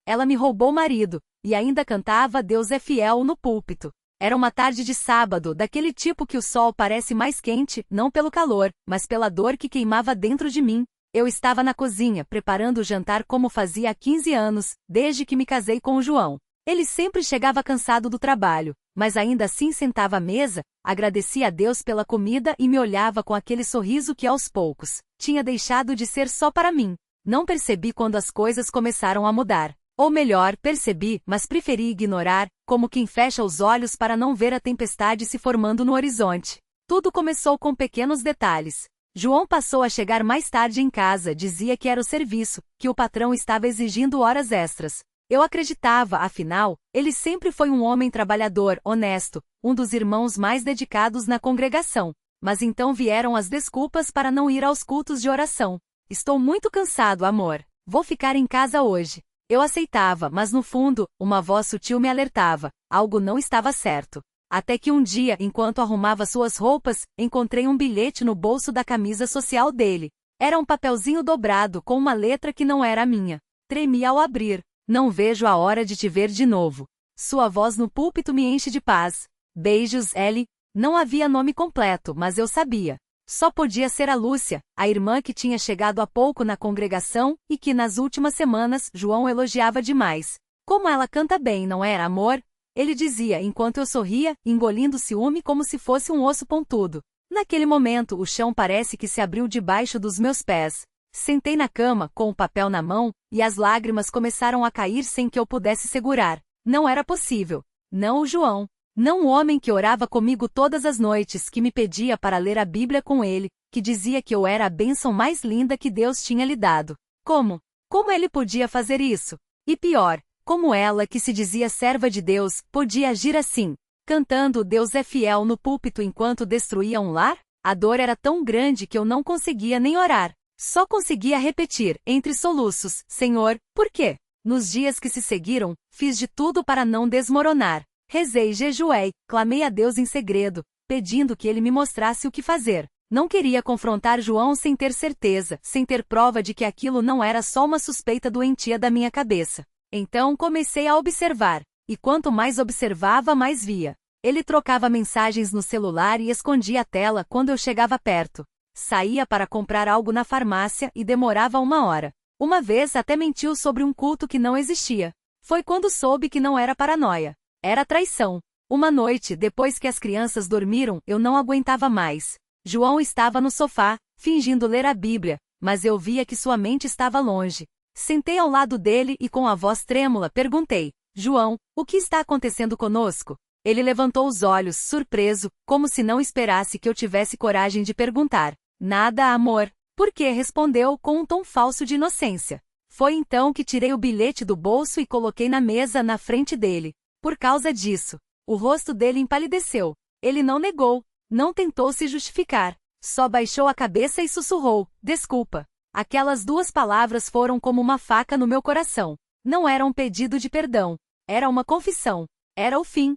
Ela me roubou o marido, e ainda cantava Deus é fiel no púlpito. Era uma tarde de sábado, daquele tipo que o sol parece mais quente, não pelo calor, mas pela dor que queimava dentro de mim. Eu estava na cozinha, preparando o jantar como fazia há 15 anos, desde que me casei com o João. Ele sempre chegava cansado do trabalho, mas ainda assim sentava à mesa, agradecia a Deus pela comida e me olhava com aquele sorriso que aos poucos tinha deixado de ser só para mim. Não percebi quando as coisas começaram a mudar. Ou melhor, percebi, mas preferi ignorar, como quem fecha os olhos para não ver a tempestade se formando no horizonte. Tudo começou com pequenos detalhes. João passou a chegar mais tarde em casa, dizia que era o serviço, que o patrão estava exigindo horas extras. Eu acreditava, afinal, ele sempre foi um homem trabalhador, honesto, um dos irmãos mais dedicados na congregação. Mas então vieram as desculpas para não ir aos cultos de oração. Estou muito cansado, amor. Vou ficar em casa hoje. Eu aceitava, mas no fundo, uma voz sutil me alertava. Algo não estava certo. Até que um dia, enquanto arrumava suas roupas, encontrei um bilhete no bolso da camisa social dele. Era um papelzinho dobrado com uma letra que não era a minha. Tremi ao abrir. Não vejo a hora de te ver de novo. Sua voz no púlpito me enche de paz. Beijos, Ellie. Não havia nome completo, mas eu sabia. Só podia ser a Lúcia, a irmã que tinha chegado há pouco na congregação e que nas últimas semanas João elogiava demais. Como ela canta bem, não era, amor? Ele dizia enquanto eu sorria, engolindo ciúme como se fosse um osso pontudo. Naquele momento o chão parece que se abriu debaixo dos meus pés. Sentei na cama, com o papel na mão, e as lágrimas começaram a cair sem que eu pudesse segurar. Não era possível. Não o João. Não o homem que orava comigo todas as noites, que me pedia para ler a Bíblia com ele, que dizia que eu era a bênção mais linda que Deus tinha lhe dado. Como? Como ele podia fazer isso? E pior, como ela, que se dizia serva de Deus, podia agir assim, cantando Deus é fiel no púlpito enquanto destruía um lar? A dor era tão grande que eu não conseguia nem orar. Só conseguia repetir, entre soluços, Senhor, por quê? Nos dias que se seguiram, fiz de tudo para não desmoronar. Rezei e jejuei, clamei a Deus em segredo, pedindo que ele me mostrasse o que fazer. Não queria confrontar João sem ter certeza, sem ter prova de que aquilo não era só uma suspeita doentia da minha cabeça. Então comecei a observar, e quanto mais observava, mais via. Ele trocava mensagens no celular e escondia a tela quando eu chegava perto. Saía para comprar algo na farmácia e demorava 1 hora. Uma vez até mentiu sobre um culto que não existia. Foi quando soube que não era paranoia. Era traição. Uma noite, depois que as crianças dormiram, eu não aguentava mais. João estava no sofá, fingindo ler a Bíblia, mas eu via que sua mente estava longe. Sentei ao lado dele e com a voz trêmula perguntei, João, o que está acontecendo conosco? Ele levantou os olhos, surpreso, como se não esperasse que eu tivesse coragem de perguntar. Nada, amor. Por quê? Respondeu com um tom falso de inocência. Foi então que tirei o bilhete do bolso e coloquei na mesa na frente dele. Por causa disso, o rosto dele empalideceu. Ele não negou, não tentou se justificar. Só baixou a cabeça e sussurrou, desculpa. Aquelas 2 palavras foram como uma faca no meu coração. Não era um pedido de perdão. Era uma confissão. Era o fim.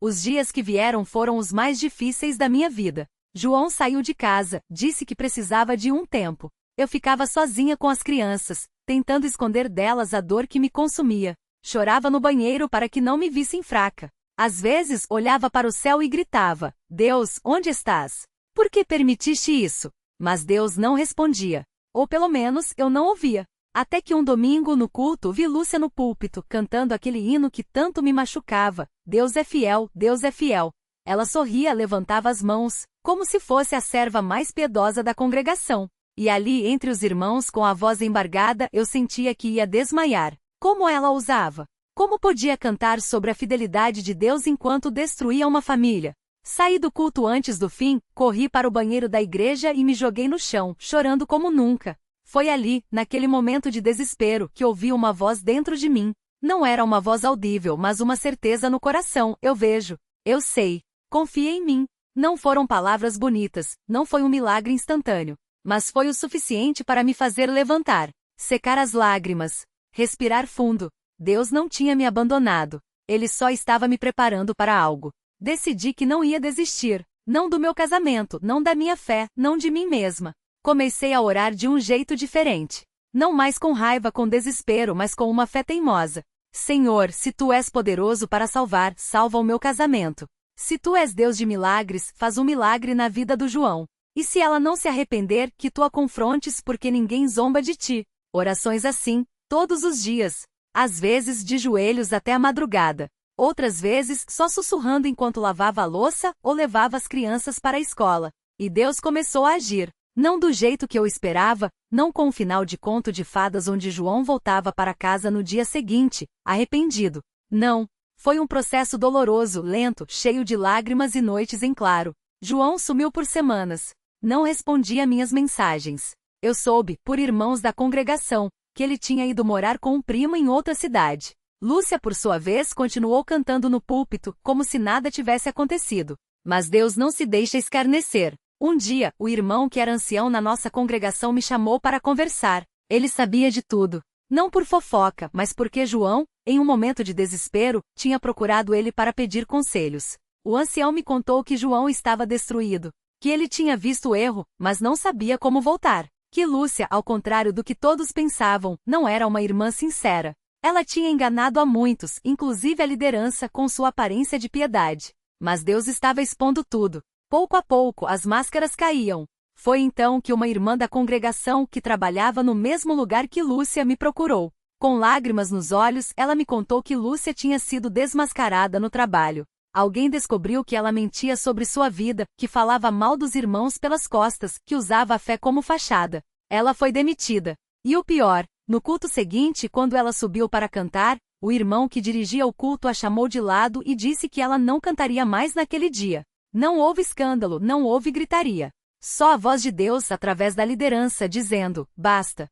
Os dias que vieram foram os mais difíceis da minha vida. João saiu de casa, disse que precisava de um tempo. Eu ficava sozinha com as crianças, tentando esconder delas a dor que me consumia. Chorava no banheiro para que não me vissem fraca. Às vezes, olhava para o céu e gritava, Deus, onde estás? Por que permitiste isso? Mas Deus não respondia. Ou pelo menos, eu não ouvia. Até que um domingo no culto vi Lúcia no púlpito, cantando aquele hino que tanto me machucava. Deus é fiel, Deus é fiel. Ela sorria, levantava as mãos, como se fosse a serva mais piedosa da congregação. E ali, entre os irmãos, com a voz embargada, eu sentia que ia desmaiar. Como ela ousava? Como podia cantar sobre a fidelidade de Deus enquanto destruía uma família? Saí do culto antes do fim, corri para o banheiro da igreja e me joguei no chão, chorando como nunca. Foi ali, naquele momento de desespero, que ouvi uma voz dentro de mim. Não era uma voz audível, mas uma certeza no coração. Eu vejo. Eu sei. Confia em mim. Não foram palavras bonitas, não foi um milagre instantâneo. Mas foi o suficiente para me fazer levantar, secar as lágrimas, respirar fundo. Deus não tinha me abandonado. Ele só estava me preparando para algo. Decidi que não ia desistir. Não do meu casamento, não da minha fé, não de mim mesma. Comecei a orar de um jeito diferente. Não mais com raiva, com desespero, mas com uma fé teimosa. Senhor, se tu és poderoso para salvar, salva o meu casamento. Se tu és Deus de milagres, faz um milagre na vida do João. E se ela não se arrepender, que tu a confrontes, porque ninguém zomba de ti. Orações assim, todos os dias. Às vezes de joelhos até a madrugada. Outras vezes só sussurrando enquanto lavava a louça ou levava as crianças para a escola. E Deus começou a agir. Não do jeito que eu esperava, não com um final de conto de fadas onde João voltava para casa no dia seguinte, arrependido. Não. Foi um processo doloroso, lento, cheio de lágrimas e noites em claro. João sumiu por semanas. Não respondia minhas mensagens. Eu soube, por irmãos da congregação, que ele tinha ido morar com um primo em outra cidade. Lúcia, por sua vez, continuou cantando no púlpito, como se nada tivesse acontecido. Mas Deus não se deixa escarnecer. Um dia, o irmão que era ancião na nossa congregação me chamou para conversar. Ele sabia de tudo. Não por fofoca, mas porque João, em um momento de desespero, tinha procurado ele para pedir conselhos. O ancião me contou que João estava destruído, que ele tinha visto o erro, mas não sabia como voltar. Que Lúcia, ao contrário do que todos pensavam, não era uma irmã sincera. Ela tinha enganado a muitos, inclusive a liderança, com sua aparência de piedade. Mas Deus estava expondo tudo. Pouco a pouco, as máscaras caíam. Foi então que uma irmã da congregação, que trabalhava no mesmo lugar que Lúcia, me procurou. Com lágrimas nos olhos, ela me contou que Lúcia tinha sido desmascarada no trabalho. Alguém descobriu que ela mentia sobre sua vida, que falava mal dos irmãos pelas costas, que usava a fé como fachada. Ela foi demitida. E o pior, no culto seguinte, quando ela subiu para cantar, o irmão que dirigia o culto a chamou de lado e disse que ela não cantaria mais naquele dia. Não houve escândalo, não houve gritaria. Só a voz de Deus através da liderança dizendo, basta.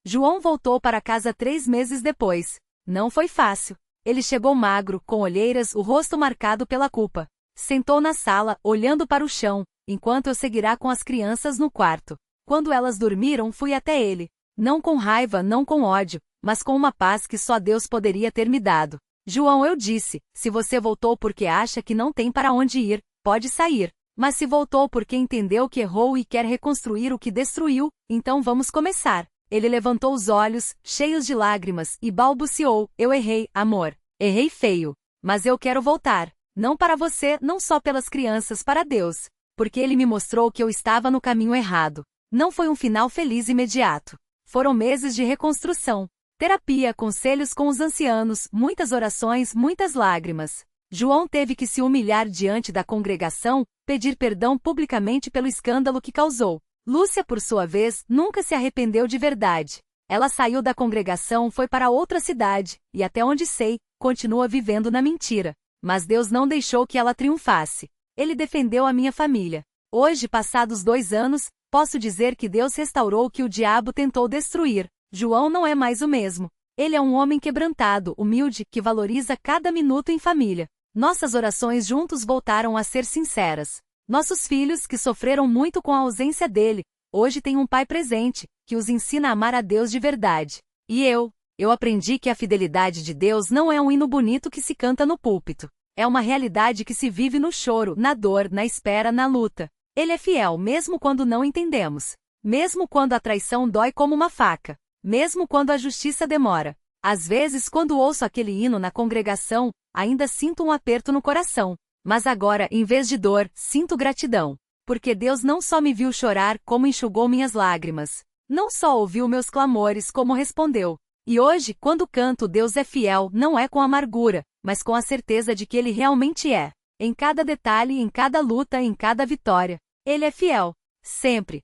João voltou para casa 3 meses depois. Não foi fácil. Ele chegou magro, com olheiras, o rosto marcado pela culpa. Sentou na sala, olhando para o chão, enquanto eu seguirá com as crianças no quarto. Quando elas dormiram, fui até ele. Não com raiva, não com ódio, mas com uma paz que só Deus poderia ter me dado. João, eu disse, se você voltou porque acha que não tem para onde ir, pode sair. Mas se voltou porque entendeu que errou e quer reconstruir o que destruiu, então vamos começar. Ele levantou os olhos, cheios de lágrimas, e balbuciou, eu errei, amor. Errei feio. Mas eu quero voltar. Não para você, não só pelas crianças, para Deus. Porque ele me mostrou que eu estava no caminho errado. Não foi um final feliz imediato. Foram meses de reconstrução. Terapia, conselhos com os ancianos, muitas orações, muitas lágrimas. João teve que se humilhar diante da congregação, pedir perdão publicamente pelo escândalo que causou. Lúcia, por sua vez, nunca se arrependeu de verdade. Ela saiu da congregação, foi para outra cidade, e até onde sei, continua vivendo na mentira. Mas Deus não deixou que ela triunfasse. Ele defendeu a minha família. Hoje, passados 2 anos, posso dizer que Deus restaurou o que o diabo tentou destruir. João não é mais o mesmo. Ele é um homem quebrantado, humilde, que valoriza cada minuto em família. Nossas orações juntos voltaram a ser sinceras. Nossos filhos, que sofreram muito com a ausência dele, hoje têm um pai presente, que os ensina a amar a Deus de verdade. E eu aprendi que a fidelidade de Deus não é um hino bonito que se canta no púlpito. É uma realidade que se vive no choro, na dor, na espera, na luta. Ele é fiel mesmo quando não entendemos. Mesmo quando a traição dói como uma faca. Mesmo quando a justiça demora. Às vezes, quando ouço aquele hino na congregação, ainda sinto um aperto no coração. Mas agora, em vez de dor, sinto gratidão. Porque Deus não só me viu chorar, como enxugou minhas lágrimas. Não só ouviu meus clamores, como respondeu. E hoje, quando canto Deus é fiel, não é com amargura, mas com a certeza de que Ele realmente é. Em cada detalhe, em cada luta, em cada vitória. Ele é fiel. Sempre.